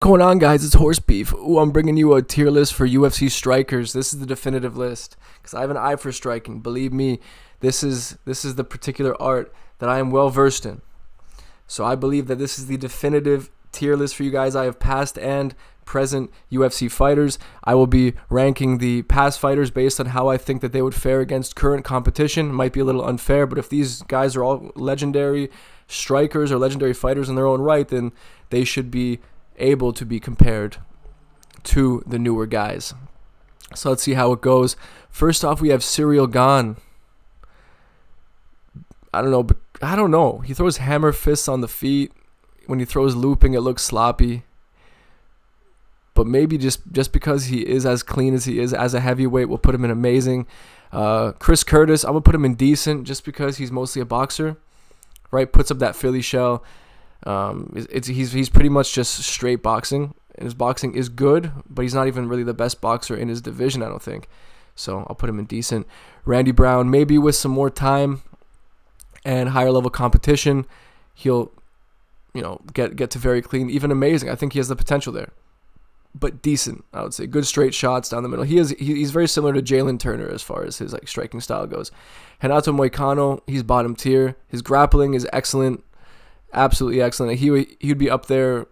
Going on, guys? It's Horse Beef. Ooh, I'm bringing you a tier list for UFC strikers. This is the definitive list because I have an eye for striking. Believe me, this is the particular art that I am well versed in. So I believe that this is the definitive tier list for you guys. I have past and present UFC fighters. I will be ranking the past fighters based on how I think that they would fare against current competition. Might be a little unfair, but if these guys are all legendary strikers or legendary fighters in their own right, then they should be able to be compared to the newer guys. So let's see how it goes. First off, we have Cyril Gane. I don't know. He throws hammer fists on the feet. When he throws looping, it looks sloppy. But maybe just because he is as clean as he is as a heavyweight, we'll put him in amazing. Chris Curtis, I'm going to put him in decent just because he's mostly a boxer, right? Puts up that Philly shell. He's pretty much just straight boxing, and his boxing is good, but he's not even really the best boxer in his division, I don't think. So I'll put him in decent. Randy Brown, maybe with some more time and higher level competition, he'll get to very clean, even amazing. I think he has the potential there, but decent, I would say. Good straight shots down the middle. He's very similar to Jalen Turner as far as his striking style goes. Renato Moicano, he's bottom tier. His grappling is excellent. Absolutely excellent. He would be up there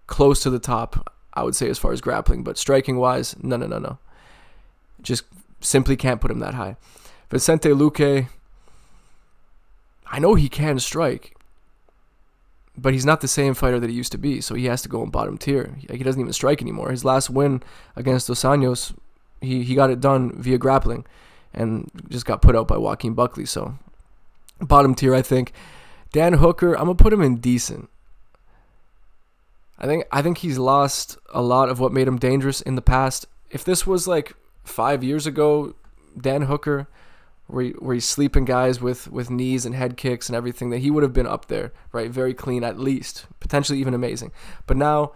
close to the top, I would say, as far as grappling. But striking-wise, no. Just simply can't put him that high. Vicente Luque, I know he can strike, but he's not the same fighter that he used to be, so he has to go in bottom tier. He doesn't even strike anymore. His last win against Dos Anjos, he got it done via grappling and just got put out by Joaquin Buckley. So bottom tier, I think. Dan Hooker, I'm going to put him in decent. I think he's lost a lot of what made him dangerous in the past. If this was like 5 years ago, Dan Hooker, where he's sleeping guys with knees and head kicks and everything, that he would have been up there, right? Very clean at least, potentially even amazing. But now,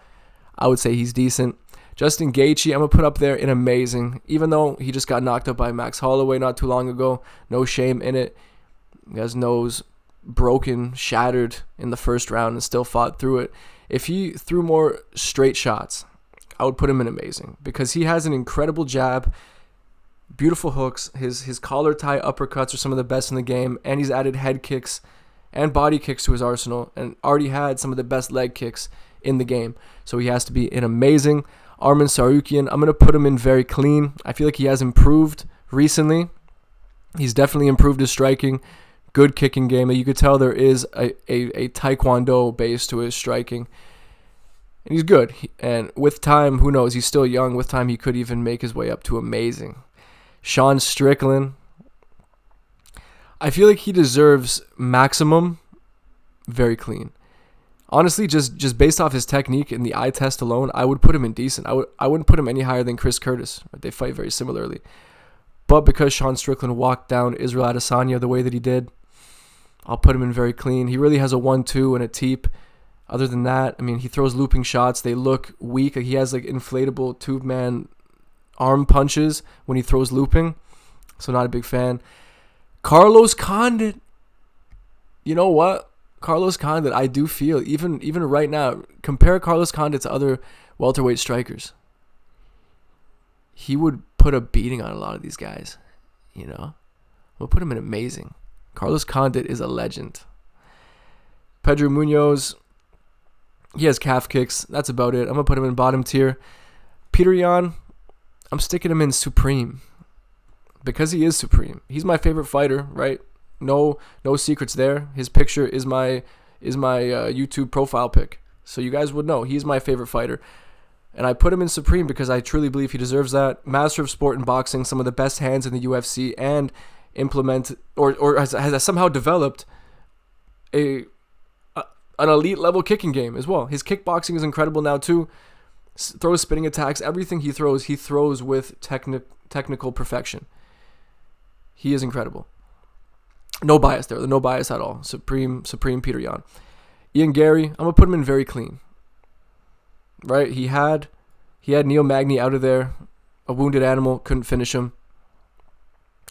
I would say he's decent. Justin Gaethje, I'm going to put up there in amazing, even though he just got knocked out by Max Holloway not too long ago. No shame in it. He has nose broken, shattered in the first round and still fought through it. If he threw more straight shots, I would put him in amazing because he has an incredible jab, beautiful hooks. His collar tie uppercuts are some of the best in the game, and he's added head kicks and body kicks to his arsenal and already had some of the best leg kicks in the game. So he has to be in amazing. Arman Tsarukyan, I'm going to put him in very clean. I feel like he has improved recently. He's definitely improved his striking. Good kicking game. You could tell there is a taekwondo base to his striking. And he's good. And with time, who knows? He's still young. With time, he could even make his way up to amazing. Sean Strickland. I feel like he deserves maximum very clean. Honestly, just based off his technique and the eye test alone, I would put him in decent. I wouldn't put him any higher than Chris Curtis. They fight very similarly. But because Sean Strickland walked down Israel Adesanya the way that he did, I'll put him in very clean. He really has a 1-2 and a teep. Other than that, I mean, he throws looping shots. They look weak. He has inflatable tube-man arm punches when he throws looping. So not a big fan. Carlos Condit. You know what? Carlos Condit, I do feel, even right now, compare Carlos Condit to other welterweight strikers. He would put a beating on a lot of these guys. We'll put him in amazing. Carlos Condit is a legend. Pedro Munoz, he has calf kicks. That's about it. I'm going to put him in bottom tier. Petr Yan, I'm sticking him in supreme. Because he is supreme. He's my favorite fighter, right? No secrets there. His picture is my YouTube profile pic. So you guys would know. He's my favorite fighter. And I put him in supreme because I truly believe he deserves that. Master of sport and boxing, some of the best hands in the UFC, and implement or has somehow developed an elite level kicking game as well. His kickboxing is incredible now too. Throws spinning attacks. Everything he throws with technical perfection. He is incredible. No bias there. No bias at all. Supreme Petr Yan. Ian Gary, I'm gonna put him in very clean. Right? He had Neil Magny out of there, a wounded animal, couldn't finish him.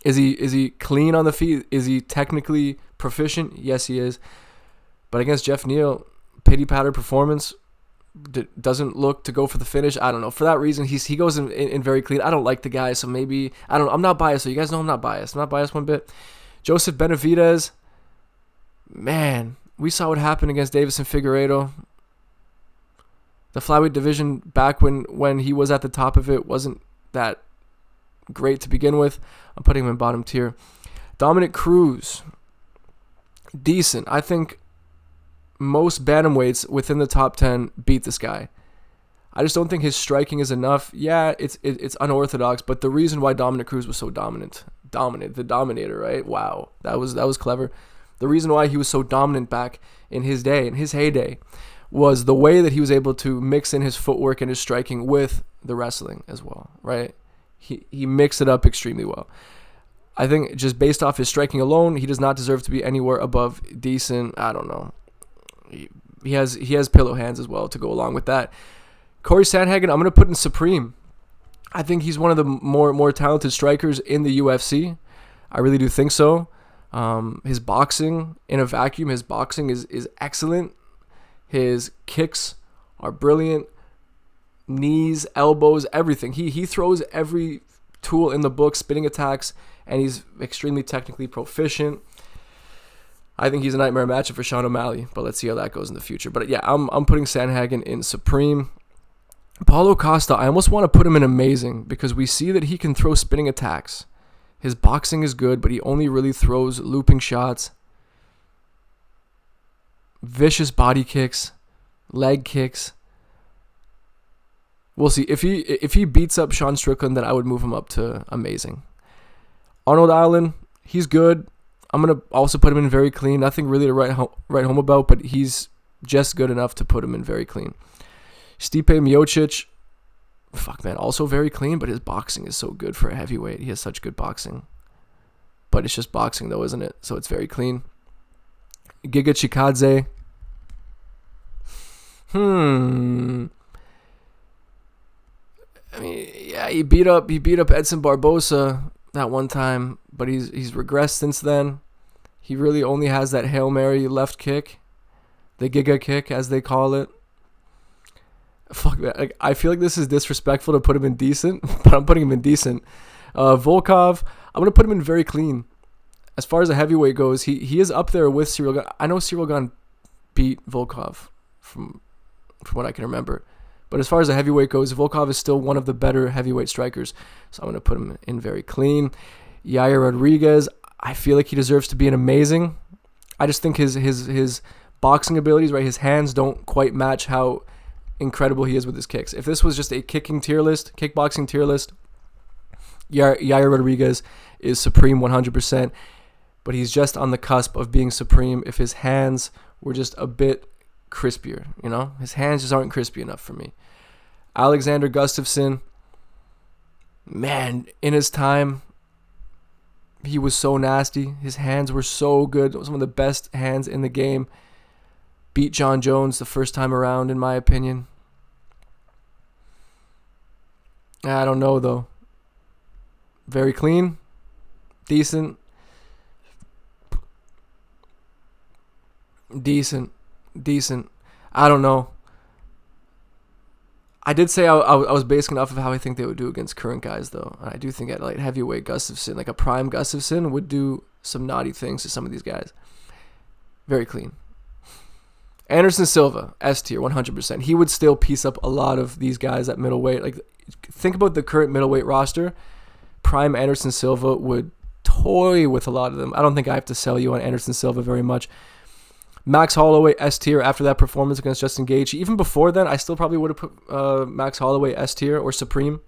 Is he clean on the feet? Is he technically proficient? Yes, he is. But against Jeff Neal, pity patter performance. doesn't look to go for the finish. I don't know. For that reason, he goes in very clean. I don't like the guy, so maybe, I don't know. I'm not biased, so you guys know I'm not biased. I'm not biased one bit. Joseph Benavidez, man, we saw what happened against Davison Figueiredo. The flyweight division back when he was at the top of it wasn't that great to begin with. I'm putting him in bottom tier. Dominic Cruz, decent. I think most bantamweights within the top 10 beat this guy. I just don't think his striking is enough. Yeah, it's unorthodox, but the reason why Dominic Cruz was so dominant, the dominator, right? Wow, that was clever. The reason why he was so dominant back in his heyday, was the way that he was able to mix in his footwork and his striking with the wrestling as well, right? He mixed it up extremely well. I think just based off his striking alone, he does not deserve to be anywhere above decent. I don't know. He has pillow hands as well to go along with that. Corey Sandhagen, I'm going to put in supreme. I think he's one of the more talented strikers in the UFC. I really do think so. His boxing in a vacuum, his boxing is excellent. His kicks are brilliant. Knees, elbows, everything. He throws every tool in the book, spinning attacks, and he's extremely technically proficient. I think he's a nightmare matchup for Sean O'Malley, but let's see how that goes in the future. But yeah, I'm putting Sandhagen in supreme. Paulo Costa, I almost want to put him in amazing because we see that he can throw spinning attacks. His boxing is good, but he only really throws looping shots, vicious body kicks, leg kicks. We'll see. If he beats up Sean Strickland, then I would move him up to amazing. Arnold Allen, he's good. I'm going to also put him in very clean. Nothing really to write home about, but he's just good enough to put him in very clean. Stipe Miocic, fuck man, also very clean, but his boxing is so good for a heavyweight. He has such good boxing. But it's just boxing though, isn't it? So it's very clean. Giga Chikadze. I mean, yeah, he beat up Edson Barbosa that one time, but he's regressed since then. He really only has that Hail Mary left kick, the Giga kick as they call it. Fuck that. Like, I feel like this is disrespectful to put him in decent, but I'm putting him in decent. Volkov, I'm going to put him in very clean. As far as a heavyweight goes, he is up there with Cyril Gane. I know Cyril Gane beat Volkov from what I can remember. But as far as a heavyweight goes, Volkov is still one of the better heavyweight strikers. So I'm going to put him in very clean. Yair Rodriguez, I feel like he deserves to be an amazing. I just think his boxing abilities, right, his hands don't quite match how incredible he is with his kicks. If this was just a kickboxing tier list, Yair Rodriguez is supreme 100%, but he's just on the cusp of being supreme if his hands were just a bit crispier, you know? His hands just aren't crispy enough for me. Alexander Gustafsson, man, in his time, he was so nasty. His hands were so good. It was one of the best hands in the game. Beat John Jones the first time around, in my opinion. I don't know, though. Very clean. Decent. I don't know. I did say I was basing it off of how I think they would do against current guys, though. And I do think at light heavyweight Gustafsson, like a prime Gustafsson, would do some naughty things to some of these guys. Very clean. Anderson Silva, S tier, 100%. He would still piece up a lot of these guys at middleweight. Like, think about the current middleweight roster. Prime Anderson Silva would toy with a lot of them. I don't think I have to sell you on Anderson Silva very much. Max Holloway, S tier, after that performance against Justin Gaethje. Even before then, I still probably would have put Max Holloway S tier or supreme.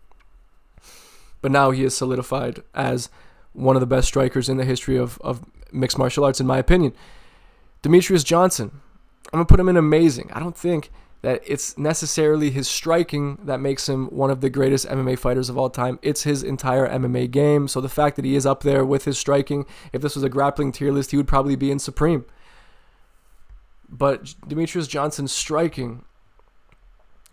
But now he is solidified as one of the best strikers in the history of mixed martial arts, in my opinion. Demetrius Johnson, I'm going to put him in amazing. I don't think that it's necessarily his striking that makes him one of the greatest MMA fighters of all time. It's his entire MMA game. So the fact that he is up there with his striking, if this was a grappling tier list, he would probably be in supreme. But Demetrius Johnson's striking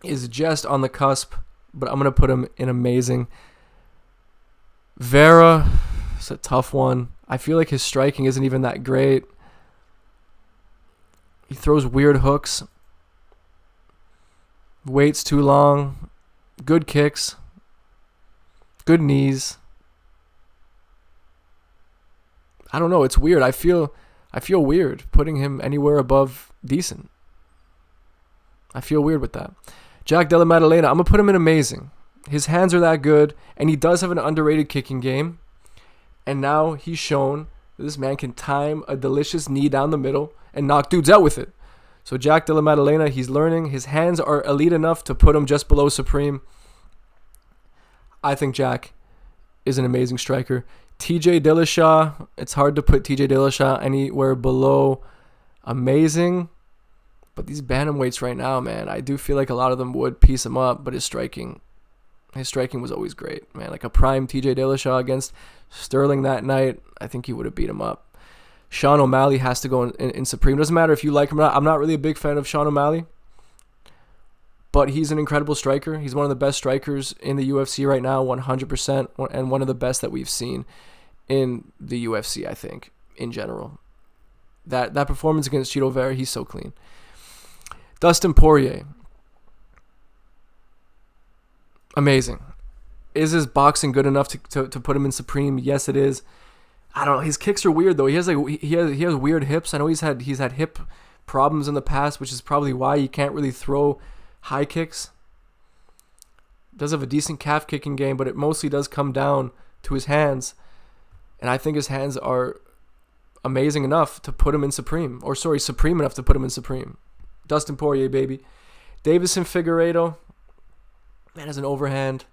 is just on the cusp, but I'm going to put him in amazing. Vera, it's a tough one. I feel like his striking isn't even that great. He throws weird hooks. Waits too long. Good kicks. Good knees. I don't know. It's weird. I feel weird putting him anywhere above decent. I feel weird with that. Jack Della Maddalena, I'm going to put him in amazing. His hands are that good, and he does have an underrated kicking game. And now he's shown that this man can time a delicious knee down the middle and knock dudes out with it. So Jack Della Maddalena, he's learning. His hands are elite enough to put him just below Supreme. I think Jack is an amazing striker. TJ Dillashaw, it's hard to put TJ Dillashaw anywhere below amazing. But these bantamweights right now, man, I do feel like a lot of them would piece him up, but his striking was always great, man. Like a prime TJ Dillashaw against Sterling that night, I think he would have beat him up. Sean O'Malley has to go in Supreme. Doesn't matter if you like him or not. I'm not really a big fan of Sean O'Malley, but he's an incredible striker. He's one of the best strikers in the UFC right now, 100%, and one of the best that we've seen in the UFC, I think, in general. That performance against Chito Vera, he's so clean. Dustin Poirier. Amazing. Is his boxing good enough to put him in Supreme? Yes, it is. I don't know. His kicks are weird though. He has weird hips. I know he's had hip problems in the past, which is probably why he can't really throw high kicks. Does have a decent calf kicking game, but it mostly does come down to his hands. And I think his hands are amazing enough to put him in Supreme. Supreme enough to put him in Supreme. Dustin Poirier, baby. Davison Figueiredo, man, has an overhand.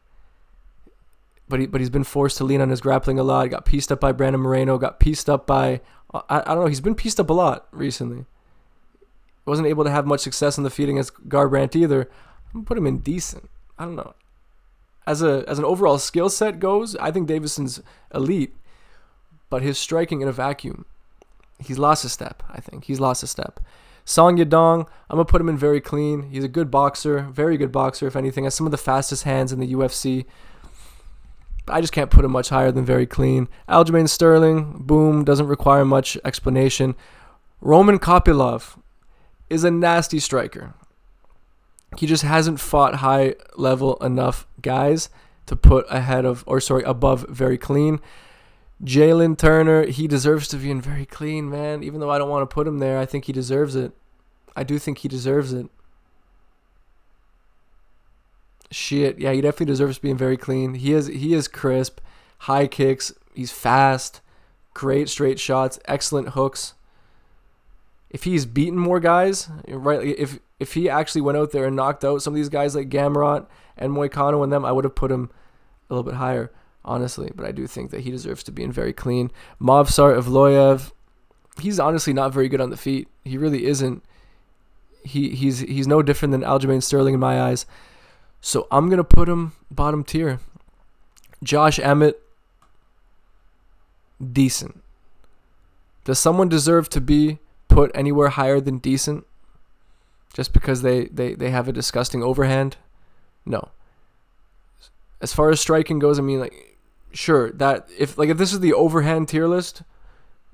But he's been forced to lean on his grappling a lot. Got pieced up by Brandon Moreno. Got pieced up by... I don't know. He's been pieced up a lot recently. Wasn't able to have much success in the feet against Garbrandt either. I'm going to put him in decent. I don't know. As an overall skill set goes, I think Davison's elite. But his striking in a vacuum, he's lost a step, I think. He's lost a step. Song Yadong, I'm going to put him in very clean. He's a good boxer. Very good boxer, if anything. Has some of the fastest hands in the UFC. I just can't put him much higher than very clean. Aljamain Sterling, boom, doesn't require much explanation. Roman Kopylov is a nasty striker. He just hasn't fought high level enough guys to put above very clean. Jalen Turner, he deserves to be in very clean, man. Even though I don't want to put him there, I think he deserves it. I do think he deserves it. Shit, yeah, he definitely deserves being very clean. He is crisp, high kicks, he's fast, great straight shots, excellent hooks. If he's beaten more guys, right? If he actually went out there and knocked out some of these guys like Gamrot and Moicano and them, I would have put him a little bit higher, honestly. But I do think that he deserves to be in very clean. Movsar Evloev, he's honestly not very good on the feet. He really isn't. He's no different than Aljamain Sterling in my eyes. So I'm going to put him bottom tier. Josh Emmett, decent. Does someone deserve to be put anywhere higher than decent just because they have a disgusting overhand? No. As far as striking goes, I mean, like, sure, that if this is the overhand tier list,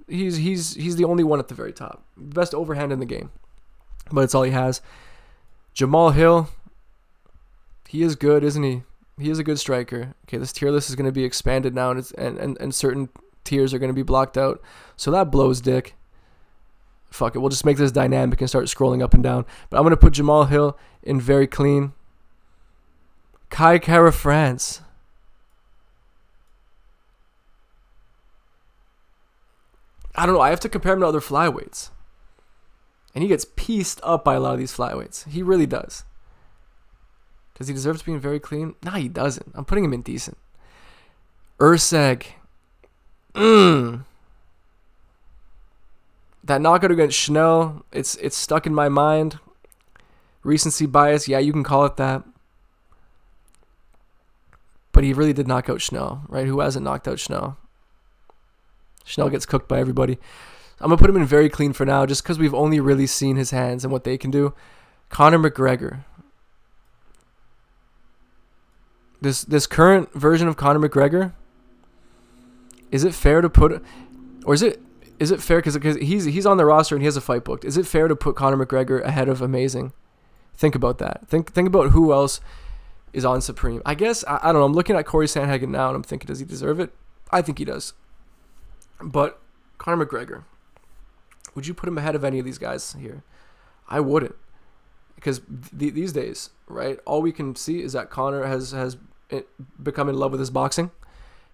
he's the only one at the very top. Best overhand in the game. But it's all he has. Jamal Hill, he is good, isn't he? He is a good striker. Okay, this tier list is going to be expanded now, and certain tiers are going to be blocked out. So that blows dick. Fuck it, we'll just make this dynamic and start scrolling up and down. But I'm going to put Jamal Hill in very clean. Kai Kara France. I don't know. I have to compare him to other flyweights. And he gets pieced up by a lot of these flyweights. He really does. Does he deserve to be in very clean? Nah, he doesn't. I'm putting him in decent. Urseg. That knockout against Schnell, it's stuck in my mind. Recency bias, yeah, you can call it that. But he really did knock out Schnell, right? Who hasn't knocked out Schnell? Schnell gets cooked by everybody. I'm going to put him in very clean for now just because we've only really seen his hands and what they can do. Conor McGregor. This current version of Conor McGregor, is it fair to put, or is it fair because he's on the roster and he has a fight booked? Is it fair to put Conor McGregor ahead of amazing? Think about that. Think about who else is on Supreme. I guess, I don't know. I'm looking at Corey Sandhagen now, and I'm thinking, does he deserve it? I think he does. But Conor McGregor, would you put him ahead of any of these guys here? I wouldn't. Because these days, right, all we can see is that Conor has become in love with his boxing.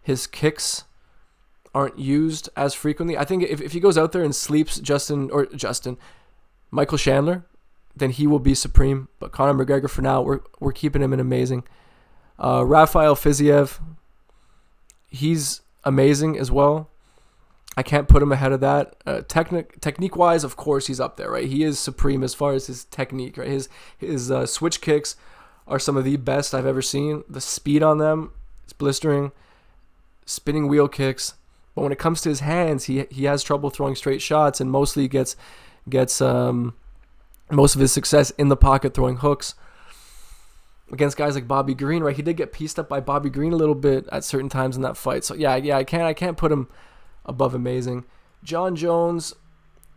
His kicks aren't used as frequently. I think if he goes out there and sleeps Michael Chandler, then he will be supreme. But Conor McGregor, for now, we're keeping him in amazing. Rafael Fiziev, he's amazing as well. I can't put him ahead of that. Technique-wise, of course, he's up there, right? He is supreme as far as his technique, right? His switch kicks are some of the best I've ever seen. The speed on them, it's blistering. Spinning wheel kicks. But when it comes to his hands, he has trouble throwing straight shots, and mostly gets most of his success in the pocket throwing hooks. Against guys like Bobby Green, right? He did get pieced up by Bobby Green a little bit at certain times in that fight. So yeah, I can't put him above amazing. John Jones,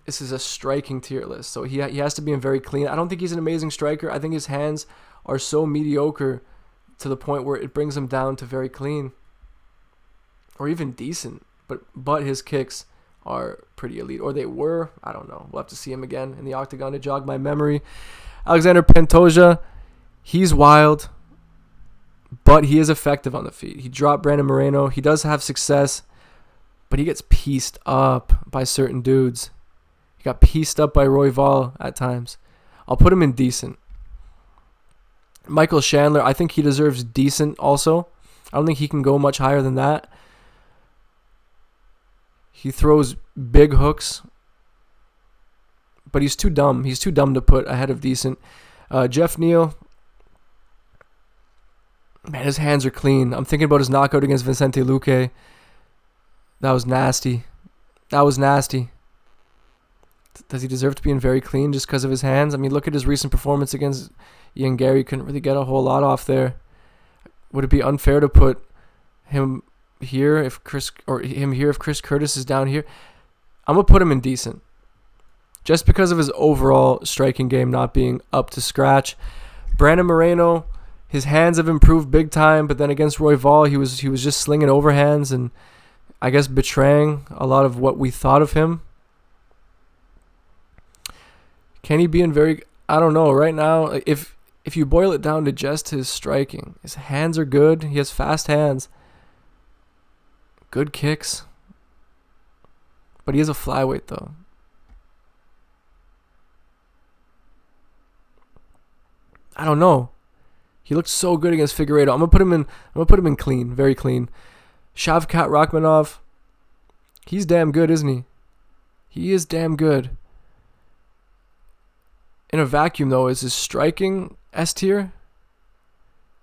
this is a striking tier list, so he has to be in very clean. I don't think he's an amazing striker. I think his hands are so mediocre to the point where it brings him down to very clean, or even decent. But his kicks are pretty elite, or they were. I don't know. We'll have to see him again in the octagon to jog my memory. Alexander Pantoja, he's wild, but he is effective on the feet. He dropped Brandon Moreno. He does have success, but he gets pieced up by certain dudes. He got pieced up by Royval at times. I'll put him in decent. Michael Chandler, I think he deserves decent also. I don't think he can go much higher than that. He throws big hooks, but he's too dumb. He's too dumb to put ahead of decent. Jeff Neal, man, his hands are clean. I'm thinking about his knockout against Vicente Luque. That was nasty. Does he deserve to be in very clean just because of his hands? I mean, look at his recent performance against Ian Gary. Couldn't really get a whole lot off there. Would it be unfair to put him here if Chris Curtis is down here? I'm gonna put him in decent, just because of his overall striking game not being up to scratch. Brandon Moreno, his hands have improved big time, but then against Royval, he was just slinging overhands and I guess betraying a lot of what we thought of him. Can he be in very? I don't know. Right now, if you boil it down to just his striking, his hands are good. He has fast hands. Good kicks. But he is a flyweight, though. I don't know. He looked so good against Figueiredo. I'm gonna put him in clean, very clean. Shavkat Rakhmonov, he's damn good, isn't he? He is damn good. In a vacuum, though, is his striking S tier?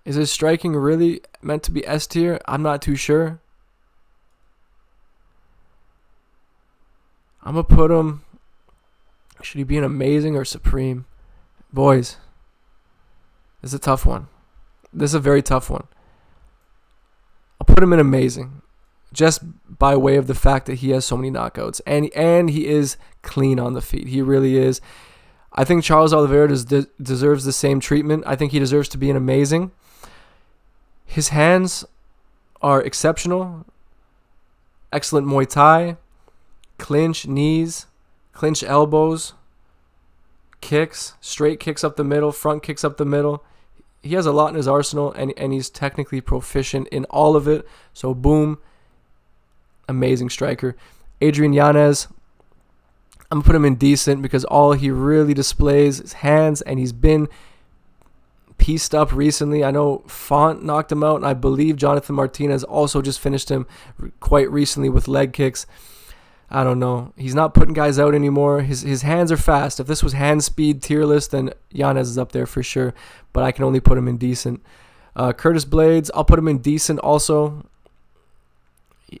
Is his striking really meant to be S tier? I'm not too sure. I'm going to put him... Should he be an amazing or supreme? Boys, this is a tough one. This is a very tough one. I'll put him in amazing, just by way of the fact that he has so many knockouts. And he is clean on the feet. He really is. I think Charles Oliveira deserves the same treatment. I think he deserves to be an amazing. His hands are exceptional. Excellent Muay Thai. Clinch knees. Clinch elbows. Kicks. Straight kicks up the middle. Front kicks up the middle. He has a lot in his arsenal, and he's technically proficient in all of it. So, boom. Amazing striker. Adrian Yanez, I'm going to put him in decent because all he really displays is hands, and he's been pieced up recently. I know Font knocked him out, and I believe Jonathan Martinez also just finished him quite recently with leg kicks. I don't know. He's not putting guys out anymore. His hands are fast. If this was hand speed tier list, then Yanez is up there for sure, but I can only put him in decent. Curtis Blades, I'll put him in decent also.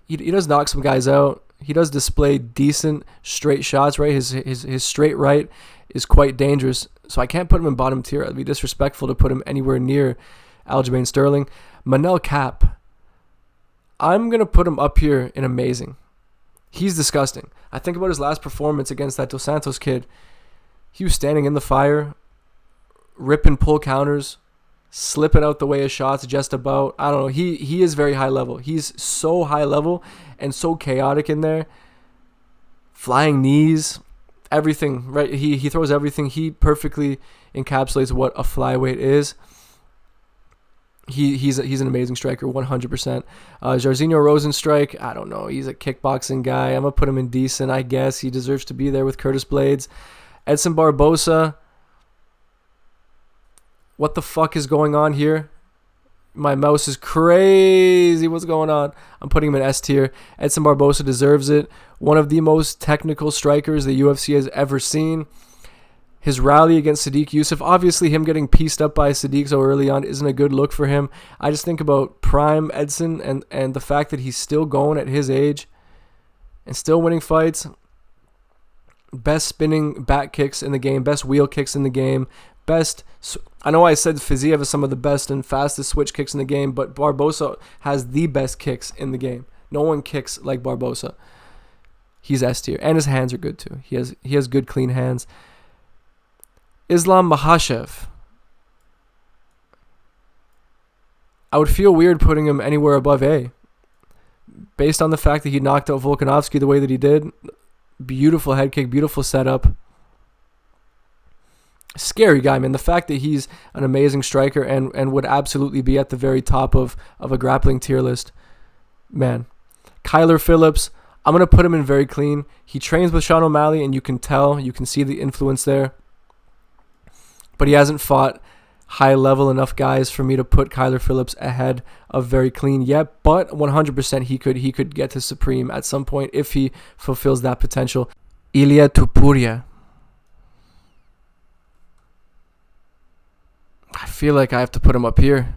He does knock some guys out. He does display decent straight shots, right? His straight right is quite dangerous. So I can't put him in bottom tier. It'd be disrespectful to put him anywhere near Aljamain Sterling. Manel Kape, I'm going to put him up here in amazing. He's disgusting. I think about his last performance against that Dos Santos kid. He was standing in the fire, rip and pull counters, slipping out the way of shots just about. I don't know. He is very high level. He's so high level and so chaotic in there. Flying knees, everything, right? He throws everything. He perfectly encapsulates what a flyweight is. He's an amazing striker, 100%. Jairzinho Rosenstrike, I don't know. He's a kickboxing guy. I'm going to put him in decent, I guess. He deserves to be there with Curtis Blades. Edson Barbosa, what the fuck is going on here? My mouse is crazy. What's going on? I'm putting him in S tier. Edson Barbosa deserves it. One of the most technical strikers the UFC has ever seen. His rally against Sadiq Youssef, obviously him getting pieced up by Sadiq so early on isn't a good look for him. I just think about prime Edson and the fact that he's still going at his age and still winning fights. Best spinning back kicks in the game, best wheel kicks in the game, I know I said Fiziev is some of the best and fastest switch kicks in the game, but Barbosa has the best kicks in the game. No one kicks like Barbosa. He's S tier, and his hands are good too. He has good clean hands. Islam Makhachev. I would feel weird putting him anywhere above A, based on the fact that he knocked out Volkanovski the way that he did. Beautiful head kick, beautiful setup. Scary guy, man. The fact that he's an amazing striker and would absolutely be at the very top of a grappling tier list. Man. Kyler Phillips, I'm going to put him in very clean. He trains with Sean O'Malley, and you can see the influence there. But he hasn't fought high level enough guys for me to put Kyler Phillips ahead of very clean yet. But 100% he could get to Supreme at some point if he fulfills that potential. Ilia Topuria. I feel like I have to put him up here.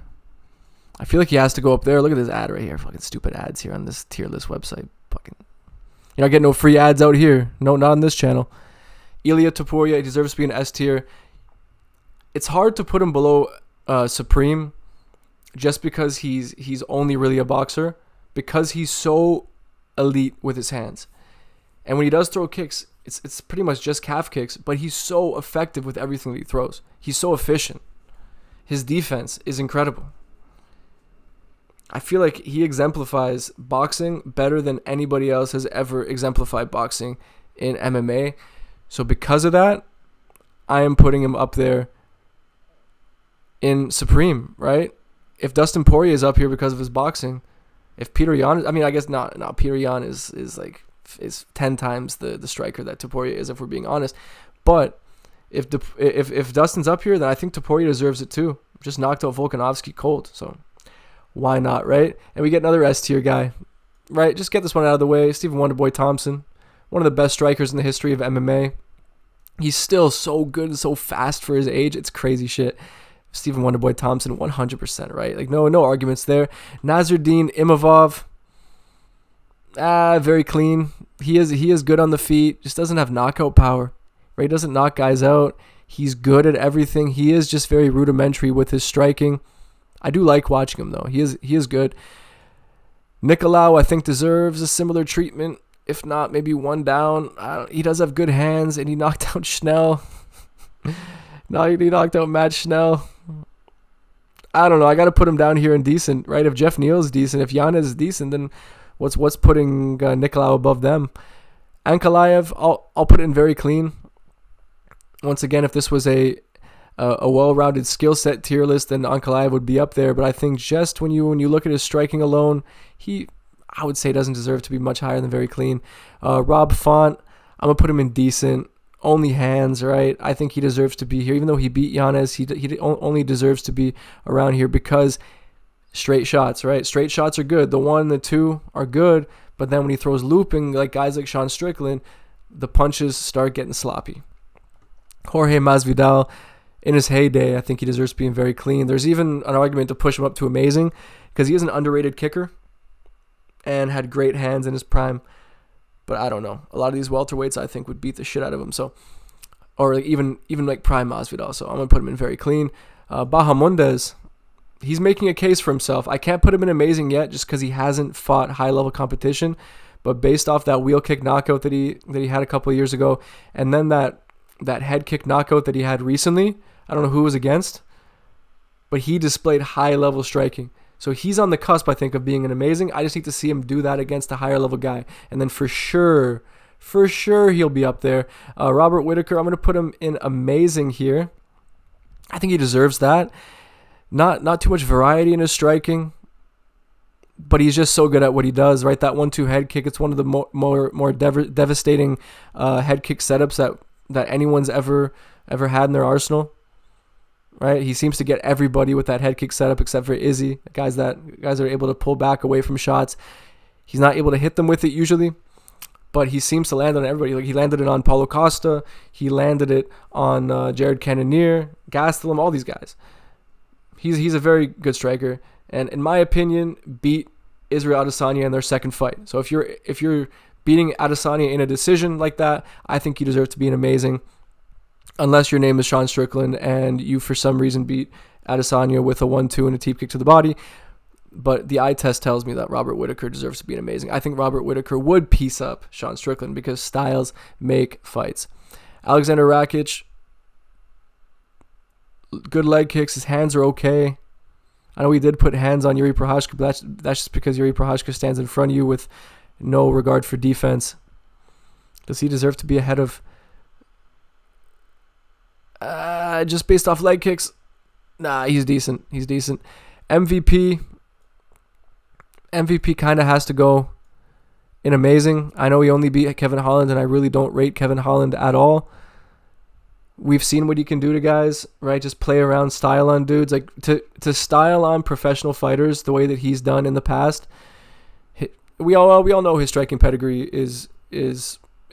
I feel like he has to go up there. Look at this ad right here. Fucking stupid ads here on this tier list website. Fucking, you're not getting no free ads out here. No, not on this channel. Ilia Topuria, he deserves to be an S tier. It's hard to put him below Supreme just because he's only really a boxer, because he's so elite with his hands. And when he does throw kicks, it's pretty much just calf kicks, but he's so effective with everything that he throws. He's so efficient. His defense is incredible. I feel like he exemplifies boxing better than anybody else has ever exemplified boxing in MMA. So because of that, I am putting him up there in Supreme, right? If Dustin Poirier is up here because of his boxing, if Petr Yan, I guess not. Petr Yan is 10 times the striker that Topuria is, if we're being honest. But if Dustin's up here, then I think Topuria deserves it too. Just knocked out Volkanovski cold, so why not, right? And we get another S tier guy, right? Just get this one out of the way. Stephen Wonderboy Thompson, one of the best strikers in the history of MMA. He's still so good and so fast for his age. It's crazy shit. Stephen Wonderboy Thompson, 100%, right? Like no arguments there. Nasruddin Imavov, very clean. He is good on the feet. Just doesn't have knockout power. Right? He doesn't knock guys out. He's good at everything. He is just very rudimentary with his striking. I do like watching him though. He is good. Nicolau, I think, deserves a similar treatment. If not, maybe one down. He does have good hands, and he knocked out Schnell. No, he knocked out Matt Schnell. I don't know. I got to put him down here in decent, right? If Jeff Neal's decent, if Yanez is decent, then what's putting Nicolau above them? Ankalaev, I'll put it in very clean. Once again, if this was a well-rounded skill set tier list, then Ankalaev would be up there. But I think just when you look at his striking alone, I would say doesn't deserve to be much higher than very clean. Rob Font, I'm gonna put him in decent. Only hands, right? I think he deserves to be here, even though he beat Yanez. He only deserves to be around here because straight shots, right? Straight shots are good. The 1 and the 2 are good, but then when he throws looping, like guys like Sean Strickland, the punches start getting sloppy. Jorge Masvidal, in his heyday, I think he deserves to be in very clean. There's even an argument to push him up to amazing because he is an underrated kicker and had great hands in his prime. But I don't know. A lot of these welterweights, I think, would beat the shit out of him. So, or like even like prime Masvidal. So I'm gonna put him in very clean. Bahamondes, he's making a case for himself. I can't put him in amazing yet, just because he hasn't fought high level competition. But based off that wheel kick knockout that he had a couple of years ago, and then that head kick knockout that he had recently, I don't know who it was against, but he displayed high-level striking. So he's on the cusp, I think, of being an amazing. I just need to see him do that against a higher-level guy. And then for sure, he'll be up there. Robert Whittaker, I'm going to put him in amazing here. I think he deserves that. Not too much variety in his striking, but he's just so good at what he does, right? That 1-2 head kick, it's one of the more devastating head kick setups that anyone's ever had in their arsenal, right? He seems to get everybody with that head kick setup except for Izzy, guys that are able to pull back away from shots. He's not able to hit them with it usually, but he seems to land on everybody. Like, he landed it on Paulo Costa, he landed it on Jared Cannonier, Gastelum, all these guys. He's a very good striker, and in my opinion, beat Israel Adesanya in their second fight. So if you're beating Adesanya in a decision like that, I think you deserve to be an amazing. Unless your name is Sean Strickland and you for some reason beat Adesanya with a 1-2 and a teep kick to the body. But the eye test tells me that Robert Whittaker deserves to be an amazing. I think Robert Whittaker would piece up Sean Strickland because styles make fights. Alexander Rakic, good leg kicks. His hands are okay. I know he did put hands on Yuri Prochazka, but that's just because Yuri Prochazka stands in front of you with no regard for defense. Does he deserve to be ahead of... just based off leg kicks? Nah, he's decent. MVP kind of has to go in amazing. I know he only beat Kevin Holland, and I really don't rate Kevin Holland at all. We've seen what he can do to guys, right? Just play around, style on dudes. Like, to style on professional fighters the way that he's done in the past. We all know his striking pedigree is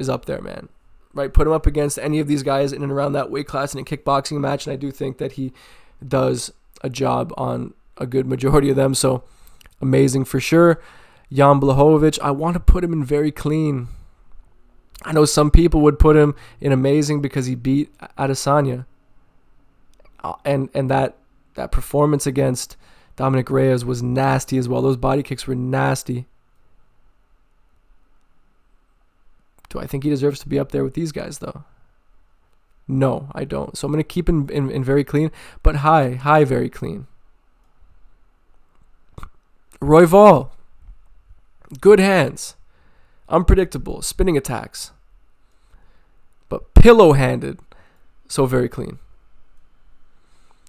up there, man. Right? Put him up against any of these guys in and around that weight class in a kickboxing match, and I do think that he does a job on a good majority of them. So amazing for sure. Jan Blachowicz, I want to put him in very clean. I know some people would put him in amazing because he beat Adesanya. And that performance against Dominic Reyes was nasty as well. Those body kicks were nasty. Do I think he deserves to be up there with these guys, though? No, I don't. So I'm going to keep him in very clean, but high, very clean. Royval, good hands, unpredictable, spinning attacks, but pillow-handed, so very clean.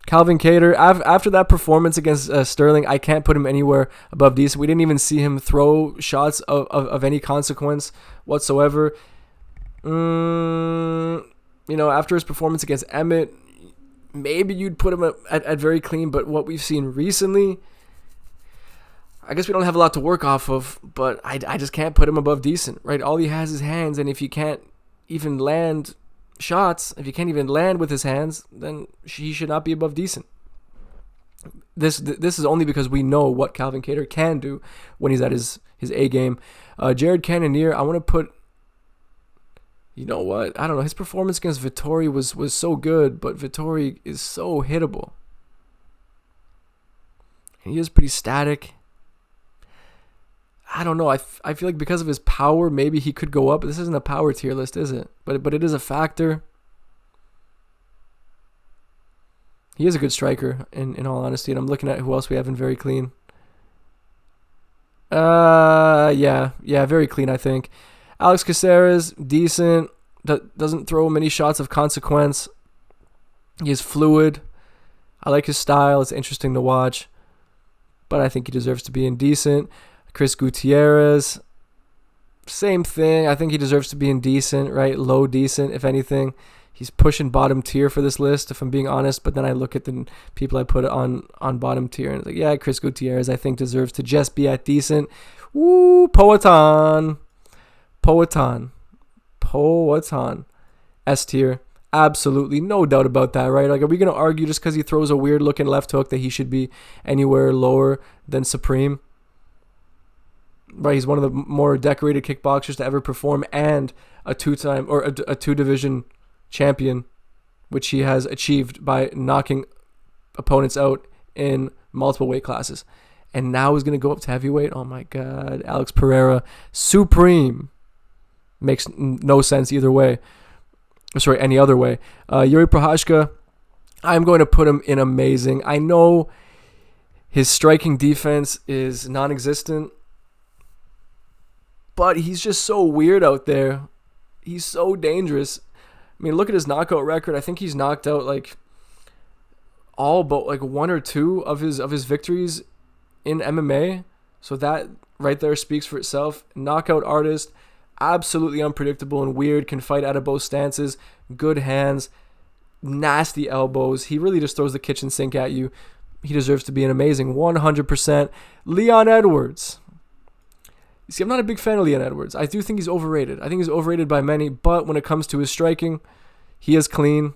Calvin Kattar, after that performance against Sterling, I can't put him anywhere above decent. We didn't even see him throw shots of any consequence whatsoever. After his performance against Emmett, maybe you'd put him at very clean, but what we've seen recently, I guess we don't have a lot to work off of, but I just can't put him above decent, right? All he has is hands, and if you can't even land shots, if you can't even land with his hands, then he should not be above decent. This is only because we know what Calvin Kattar can do when he's at his A game. Jared Cannonier, I want to put, you know what? I don't know. His performance against Vettori was so good, but Vettori is so hittable. And he is pretty static. I don't know. I feel like because of his power, maybe he could go up. This isn't a power tier list, is it? But it is a factor. He is a good striker, in all honesty. And I'm looking at who else we have in very clean. Yeah, very clean, I think. Alex Caceres, decent. Doesn't throw many shots of consequence. He is fluid. I like his style. It's interesting to watch. But I think he deserves to be indecent. Chris Gutierrez, same thing. I think he deserves to be indecent, right? Low decent, if anything. He's pushing bottom tier for this list, if I'm being honest. But then I look at the people I put on bottom tier, and it's like, yeah, Chris Gutierrez, I think, deserves to just be at decent. Woo, Poatan. S tier. Absolutely, no doubt about that, right? Like, are we going to argue just because he throws a weird-looking left hook that he should be anywhere lower than Supreme? Right, he's one of the more decorated kickboxers to ever perform, and a two-time or a two-division champion, which he has achieved by knocking opponents out in multiple weight classes. And now he's going to go up to heavyweight. Oh my God, Alex Pereira, Supreme. Makes no sense either way. Sorry, any other way. Yuri Prochazka, I'm going to put him in amazing. I know his striking defense is non-existent, but he's just so weird out there. He's so dangerous. I mean, look at his knockout record. I think he's knocked out like all but like one or two of his victories in MMA. So that right there speaks for itself. Knockout artist, absolutely unpredictable and weird, can fight out of both stances, good hands, nasty elbows. He really just throws the kitchen sink at you. He deserves to be an amazing 100%. Leon Edwards. You see, I'm not a big fan of Leon Edwards. I do think he's overrated. I think he's overrated by many, but when it comes to his striking, he is clean.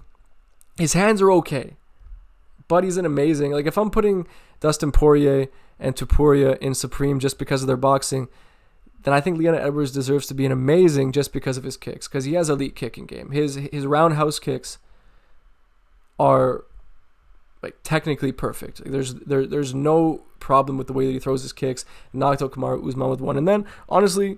His hands are okay, but he's an amazing. Like, if I'm putting Dustin Poirier and Topuria in Supreme just because of their boxing, then I think Leon Edwards deserves to be an amazing just because of his kicks, because he has elite kicking game. His roundhouse kicks are like technically perfect. There's no problem with the way that he throws his kicks. Knocked out Kamaru Usman with one, and then honestly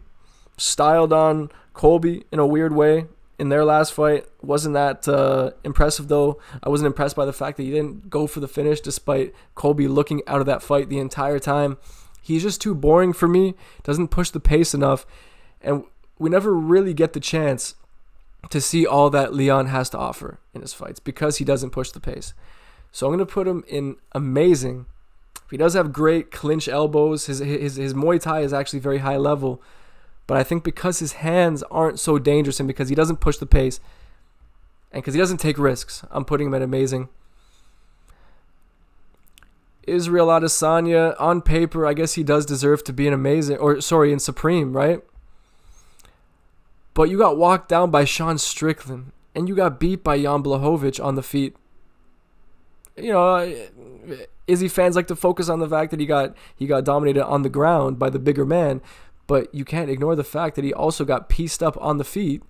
styled on Colby in a weird way in their last fight. Wasn't that impressive though. I wasn't impressed by the fact that he didn't go for the finish despite Colby looking out of that fight the entire time. He's just too boring for me. Doesn't push the pace enough, and we never really get the chance to see all that Leon has to offer in his fights because he doesn't push the pace. So I'm going to put him in amazing. He does have great clinch elbows. His Muay Thai is actually very high level. But I think because his hands aren't so dangerous and because he doesn't push the pace and because he doesn't take risks, I'm putting him at amazing. Israel Adesanya, on paper, I guess he does deserve to be an amazing, in Supreme, right? But you got walked down by Sean Strickland and you got beat by Jan Blachowicz on the feet. You know, Izzy fans like to focus on the fact that he got dominated on the ground by the bigger man, but you can't ignore the fact that he also got pieced up on the feet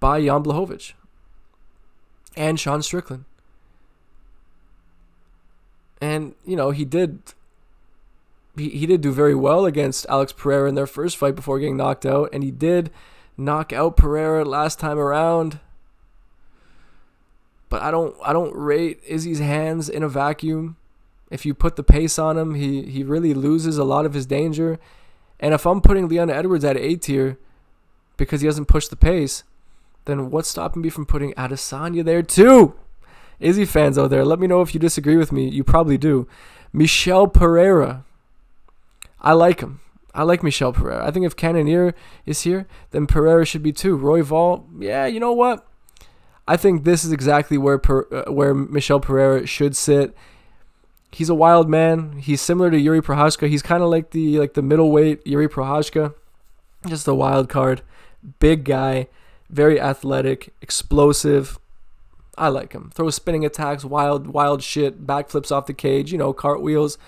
by Jan Blachowicz and Sean Strickland. And you know, he did do very well against Alex Pereira in their first fight before getting knocked out, and he did knock out Pereira last time around. But I don't rate Izzy's hands in a vacuum. If you put the pace on him, he really loses a lot of his danger. And if I'm putting Leon Edwards at A tier because he doesn't push the pace, then what's stopping me from putting Adesanya there too? Izzy fans out there, let me know if you disagree with me. You probably do. Michel Pereira. I like him. I like Michel Pereira. I think if Cannonier is here, then Pereira should be too. Roy Vol, yeah, you know what? I think this is exactly where Michel Pereira should sit. He's a wild man. He's similar to Yuri Prochazka. He's kind of like the middleweight Yuri Prochazka, just a wild card. Big guy, very athletic, explosive. I like him. Throws spinning attacks, wild shit, backflips off the cage, you know, cartwheels.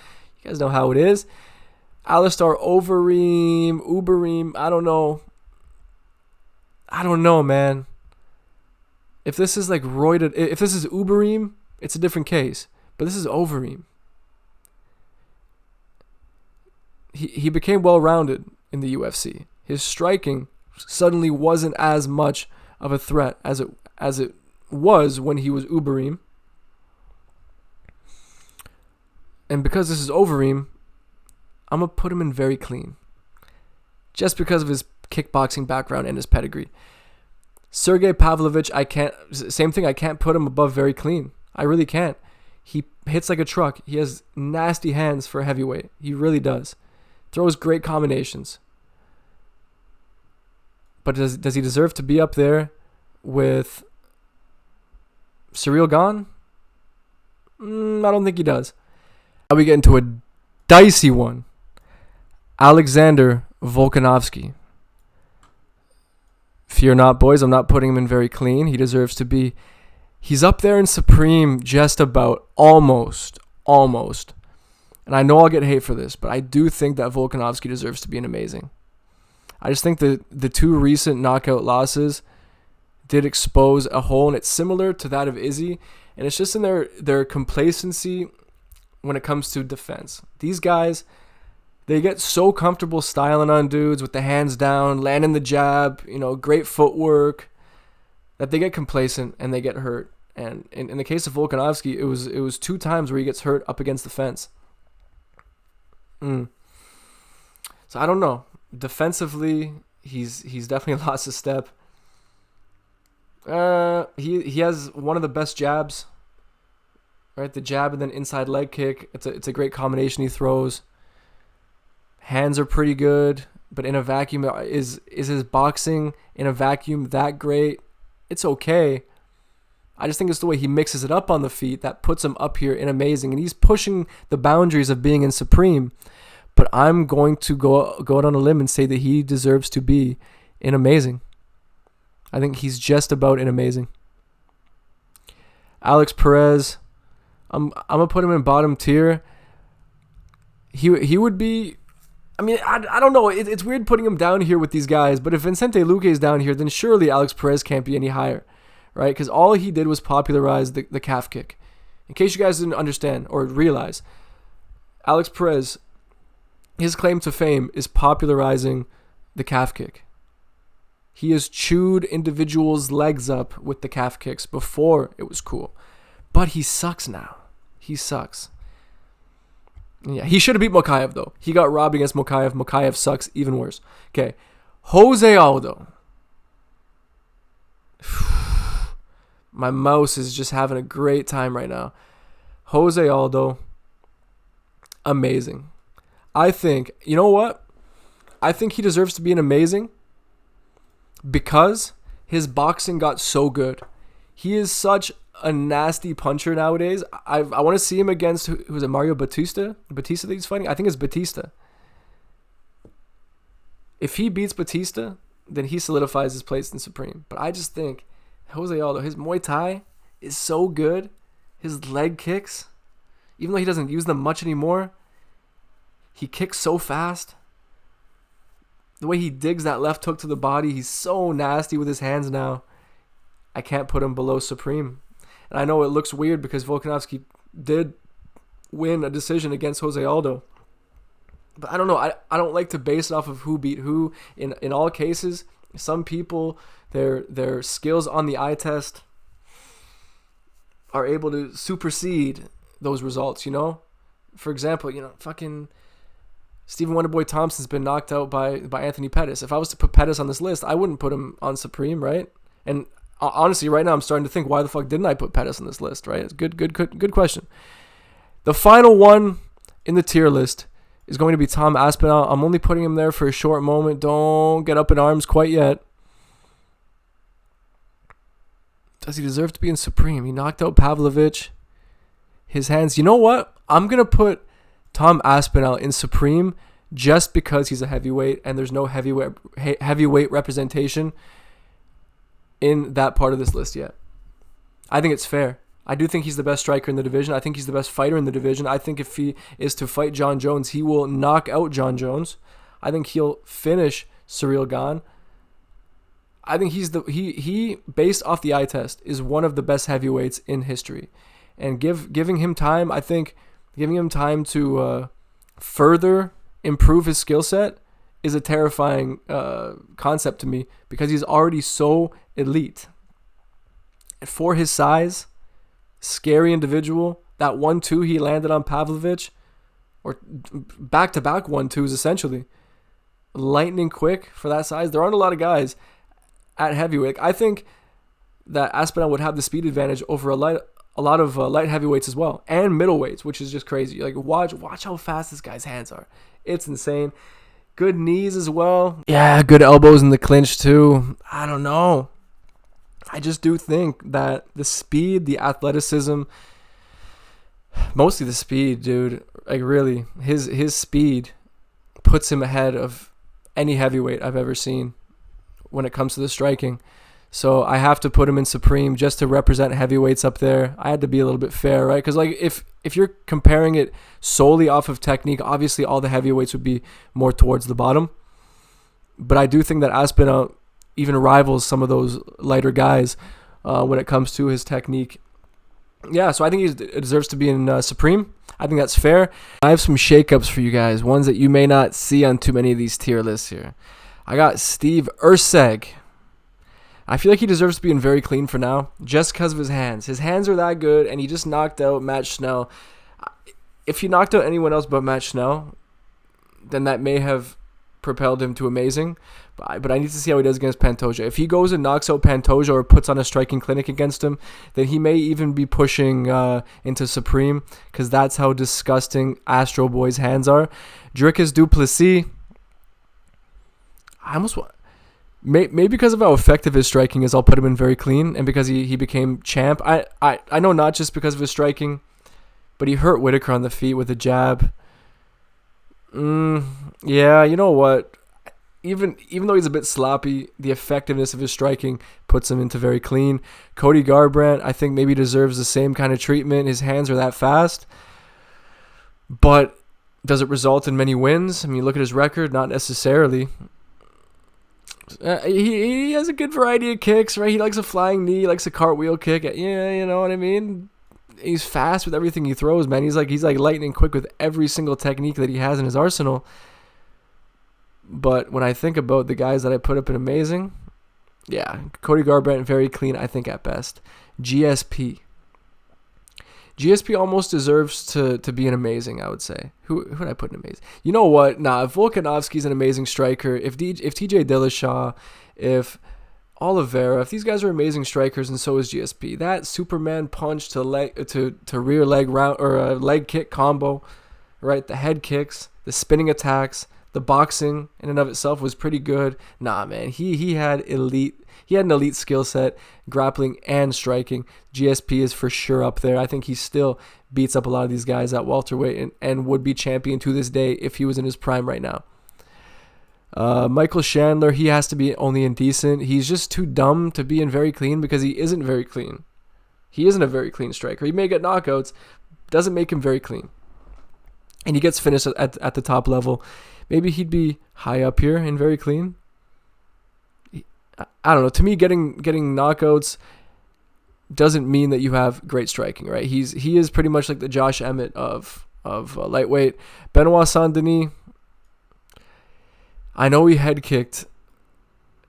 You guys know how it is. Alistair Uberim, I don't know, man. If this is like roided, if this is Uberim, it's a different case. But this is Overeem. He became well-rounded in the UFC. His striking suddenly wasn't as much of a threat as it was when he was Uberim. And because this is Overeem, I'm going to put him in very clean. Just because of his kickboxing background and his pedigree. Sergey Pavlovich, I can't put him above very clean. I really can't. He hits like a truck. He has nasty hands for a heavyweight. He really does. Throws great combinations. But does he deserve to be up there with Ciryl Gane? I don't think he does. Now we get into a dicey one. Alexander Volkanovski. Fear not, boys. I'm not putting him in very clean. He deserves to be. He's up there in Supreme just about. Almost. And I know I'll get hate for this, but I do think that Volkanovski deserves to be an amazing. I just think the two recent knockout losses did expose a hole, and it's similar to that of Izzy, and it's just in their complacency when it comes to defense. These guys, they get so comfortable styling on dudes with the hands down, landing the jab, you know, great footwork, that they get complacent and they get hurt. And in the case of Volkanovski, it was 2 times where he gets hurt up against the fence. So I don't know. Defensively, he's definitely lost a step. He has one of the best jabs. Right, the jab and then inside leg kick. It's a great combination he throws. Hands are pretty good, but in a vacuum, is his boxing in a vacuum that great? It's okay. I just think it's the way he mixes it up on the feet that puts him up here in amazing, and he's pushing the boundaries of being in supreme. But I'm going to go out on a limb and say that he deserves to be in amazing. I think he's just about in amazing. Alex Perez, I'm gonna put him in bottom tier. He would be. I mean, I don't know. It's weird putting him down here with these guys, but if Vicente Luque is down here, then surely Alex Perez can't be any higher, right? Because all he did was popularize the calf kick. In case you guys didn't understand or realize, Alex Perez, his claim to fame is popularizing the calf kick. He has chewed individuals' legs up with the calf kicks before it was cool. But he sucks now. He sucks. Yeah, he should have beat Mokaev, though. He got robbed against Mokaev. Mokaev sucks even worse. Okay. Jose Aldo. My mouse is just having a great time right now. Jose Aldo. Amazing. I think, you know what? I think he deserves to be an amazing because his boxing got so good. He is such a nasty puncher nowadays. I want to see him against, who was it, Mario Batista? Batista that he's fighting? I think it's Batista. If he beats Batista, then he solidifies his place in Supreme. But I just think Jose Aldo, his Muay Thai is so good. His leg kicks, even though he doesn't use them much anymore, he kicks so fast. The way he digs that left hook to the body, he's so nasty with his hands now. I can't put him below Supreme. And I know it looks weird because Volkanovski did win a decision against Jose Aldo. But I don't know. I don't like to base it off of who beat who. In all cases, some people, their skills on the eye test are able to supersede those results, you know? For example, fucking Stephen Wonderboy Thompson's been knocked out by Anthony Pettis. If I was to put Pettis on this list, I wouldn't put him on Supreme, right? And honestly, right now I'm starting to think, why the fuck didn't I put Pettis on this list, right? It's good question. The final one in the tier list is going to be Tom Aspinall. I'm only putting him there for a short moment. Don't get up in arms quite yet. Does he deserve to be in Supreme? He knocked out Pavlovich. His hands. You know what? I'm going to put Tom Aspinall in Supreme just because he's a heavyweight and there's no heavyweight representation in that part of this list yet. I think it's fair. I do think he's the best striker in the division. I think he's the best fighter in the division. I think if he is to fight John Jones, he will knock out John Jones. I think he'll finish Ciryl Gane. I think he based off the eye test is one of the best heavyweights in history. And giving him time, I think giving him time to further improve his skill set is a terrifying concept to me because he's already so elite. For his size, scary individual, that 1-2 he landed on Pavlovich, or back-to-back 1-2s essentially, lightning quick for that size. There aren't a lot of guys at heavyweight. I think that Aspinall would have the speed advantage over a lot of light heavyweights as well, and middleweights, which is just crazy. Like watch how fast this guy's hands are. It's insane. Good knees as well. Yeah, good elbows in the clinch too. I don't know. I just do think that the speed, the athleticism, mostly the speed, dude. Like really, his speed puts him ahead of any heavyweight I've ever seen when it comes to the striking. So I have to put him in Supreme just to represent heavyweights up there. I had to be a little bit fair, right? Because like if you're comparing it solely off of technique, obviously all the heavyweights would be more towards the bottom. But I do think that Aspinall even rivals some of those lighter guys when it comes to his technique. Yeah, so I think he deserves to be in Supreme. I think that's fair. I have some shakeups for you guys, ones that you may not see on too many of these tier lists here. I got Steve Erceg I feel like he deserves to be in very clean for now, just because of his hands. His hands are that good, and he just knocked out Matt Schnell. If he knocked out anyone else but Matt Schnell, then that may have propelled him to amazing. But I need to see how he does against Pantoja. If he goes and knocks out Pantoja or puts on a striking clinic against him, then he may even be pushing into Supreme, because that's how disgusting Astro Boy's hands are. Dricus Du Plessis, I almost want... Maybe because of how effective his striking is, I'll put him in very clean, and because he became champ. I know not just because of his striking, but he hurt Whitaker on the feet with a jab. Yeah, you know what? Even though he's a bit sloppy, the effectiveness of his striking puts him into very clean. Cody Garbrandt, I think maybe deserves the same kind of treatment. His hands are that fast. But does it result in many wins? I mean, look at his record. Not necessarily. He has a good variety of kicks, right? He likes a flying knee, he likes a cartwheel kick. Yeah, you know what I mean? He's fast with everything he throws, man. He's like lightning quick with every single technique that he has in his arsenal. But when I think about the guys that I put up in amazing, yeah, Cody Garbrandt, very clean, I think, at best. GSP almost deserves to be an amazing, I would say. Who would I put in amazing? You know what? Nah, if Volkanovski's an amazing striker, if TJ Dillashaw, if Oliveira, if these guys are amazing strikers, and so is GSP, that Superman punch to rear leg round or leg kick combo, right? The head kicks, the spinning attacks, the boxing in and of itself was pretty good. Nah, man, he had an elite skill set, grappling and striking. GSP is for sure up there. I think he still beats up a lot of these guys at welterweight and would be champion to this day if he was in his prime right now. Michael Chandler, he has to be only indecent. He's just too dumb to be in very clean because he isn't very clean. He isn't a very clean striker. He may get knockouts, doesn't make him very clean. And he gets finished at the top level. Maybe he'd be high up here and very clean. I don't know. To me, getting knockouts doesn't mean that you have great striking, right? He is pretty much like the Josh Emmett of lightweight. Benoit Saint-Denis, I know he head kicked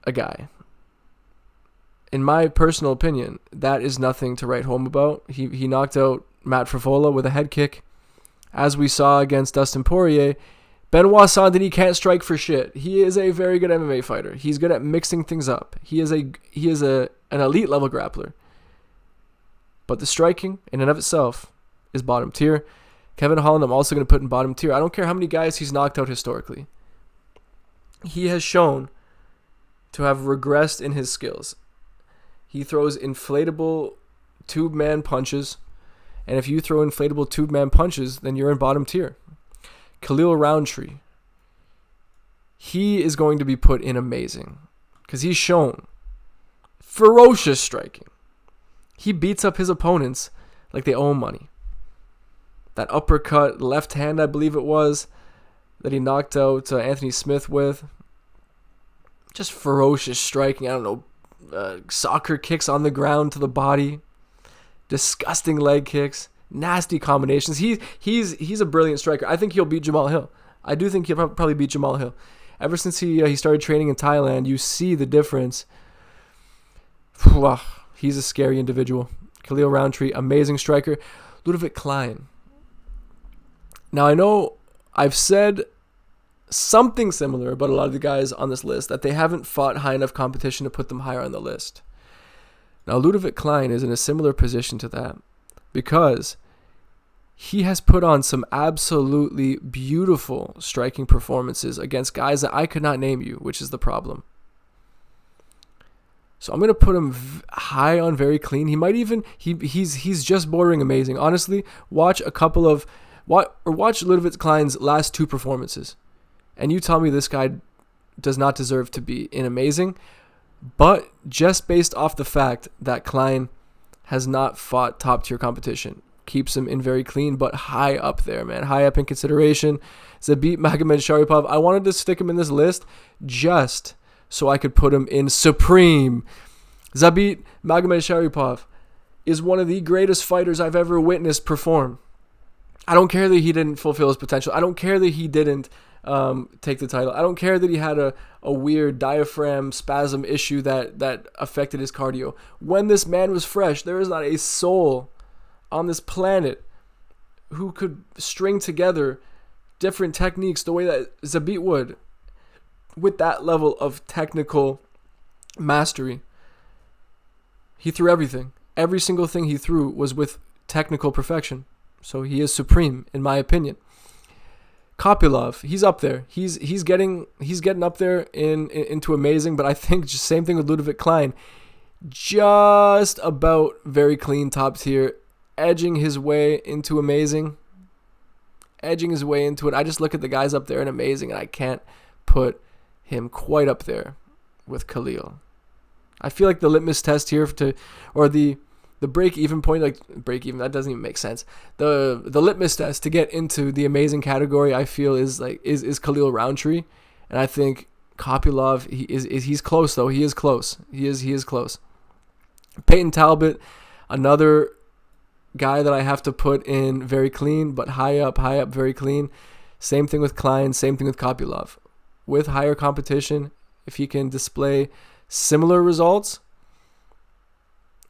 a guy. In my personal opinion, that is nothing to write home about. He knocked out Matt Frivola with a head kick. As we saw against Dustin Poirier, Benoit Saint-Denis can't strike for shit. He is a very good MMA fighter. He's good at mixing things up. He is an elite level grappler. But the striking in and of itself is bottom tier. Kevin Holland, I'm also going to put in bottom tier. I don't care how many guys he's knocked out historically. He has shown to have regressed in his skills. He throws inflatable tube man punches. And if you throw inflatable tube man punches, then you're in bottom tier. Khalil Roundtree, he is going to be put in amazing because he's shown ferocious striking. He beats up his opponents like they owe him money. That uppercut, left hand, I believe it was, that he knocked out Anthony Smith with. Just ferocious striking. I don't know, soccer kicks on the ground to the body. Disgusting leg kicks. Nasty combinations. He's a brilliant striker. I think he'll beat Jamal Hill. I do think he'll probably beat Jamal Hill. Ever since he started training in Thailand, you see the difference. He's a scary individual. Khalil Roundtree, amazing striker. Ludovic Klein. Now I know I've said something similar about a lot of the guys on this list, that they haven't fought high enough competition to put them higher on the list. Now Ludovic Klein is in a similar position to that, because he has put on some absolutely beautiful striking performances against guys that I could not name you, which is the problem. So I'm going to put him high on very clean. He might even, he's just bordering amazing. Honestly, watch Ludovic Klein's last two performances, and you tell me this guy does not deserve to be in amazing. But just based off the fact that Klein has not fought top tier competition keeps him in very clean, but high up there, man. High up in consideration. Zabit Magomedsharipov, I wanted to stick him in this list just so I could put him in supreme. Zabit Magomedsharipov is one of the greatest fighters I've ever witnessed perform. I don't care that he didn't fulfill his potential. I don't care that he didn't take the title. I don't care that he had a weird diaphragm spasm issue that affected his cardio. When this man was fresh, there is not a soul on this planet who could string together different techniques the way that Zabit would, with that level of technical mastery. He threw everything. Every single thing he threw was with technical perfection. So he is supreme, in my opinion. Kopylov, he's up there. He's getting up there into amazing, but I think just same thing with Ludovic Klein. Just about very clean top tier, edging his way into amazing. Edging his way into it. I just look at the guys up there and amazing, and I can't put him quite up there with Khalil. I feel like the litmus test here or the break-even point, like break-even, that doesn't even make sense. The litmus test to get into the amazing category, I feel, is Khalil Roundtree, and I think Kopylov, he's close though. He is close. He is close. Peyton Talbot, another guy that I have to put in very clean, but high up, very clean. Same thing with Klein. Same thing with Kopylov. With higher competition, if he can display similar results,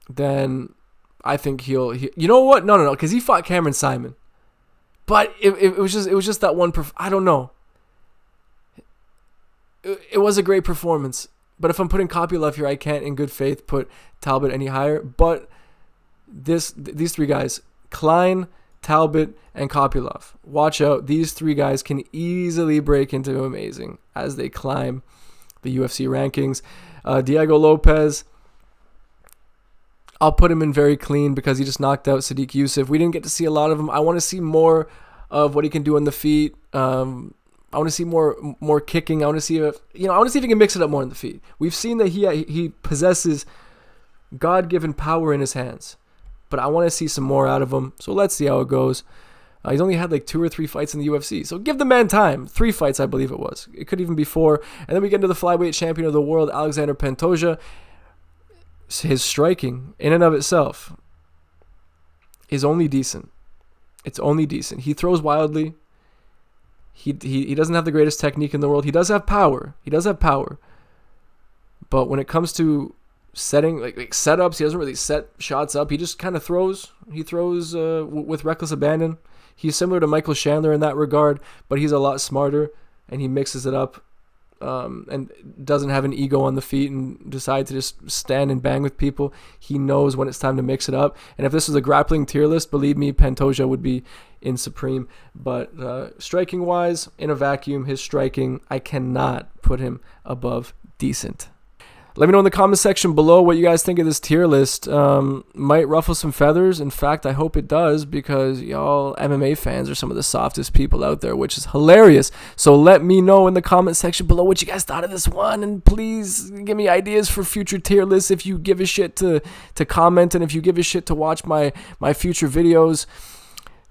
then I think he'll you know what? No, because he fought Cameron Simon, but it was just that one. I don't know. It was a great performance, but if I'm putting Kopylov here, I can't in good faith put Talbot any higher. But these three guys, Klein, Talbot, and Kopylov, watch out. These three guys can easily break into amazing as they climb the UFC rankings. Diego Lopez, I'll put him in very clean because he just knocked out Sadiq Youssef. We didn't get to see a lot of him. I want to see more of what he can do on the feet. I want to see more kicking. I want to see if he can mix it up more on the feet. We've seen that he possesses God-given power in his hands, but I want to see some more out of him. So let's see how it goes. He's only had like 2 or 3 fights in the UFC, so give the man time. 3 fights, I believe it was. It could even be 4. And then we get into the flyweight champion of the world, Alexander Pantoja. His striking, in and of itself, is only decent. It's only decent. He throws wildly. He doesn't have the greatest technique in the world. He does have power. But when it comes to setting like setups, he doesn't really set shots up. He just kind of throws. He throws with reckless abandon. He's similar to Michael Chandler in that regard, but he's a lot smarter, and he mixes it up and doesn't have an ego on the feet and decide to just stand and bang with people. He knows when it's time to mix it up. And if this was a grappling tier list, believe me, Pantoja would be in supreme. But striking-wise, in a vacuum, his striking, I cannot put him above decent. Let me know in the comment section below what you guys think of this tier list. Might ruffle some feathers. In fact, I hope it does, because y'all MMA fans are some of the softest people out there, which is hilarious. So let me know in the comment section below what you guys thought of this one. And please give me ideas for future tier lists if you give a shit to comment, and if you give a shit to watch my future videos.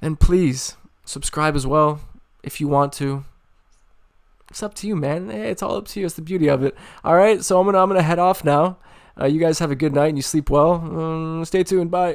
And please subscribe as well if you want to. It's up to you, man. It's all up to you. It's the beauty of it. All right, so I'm gonna head off now. You guys have a good night and you sleep well. Stay tuned. Bye.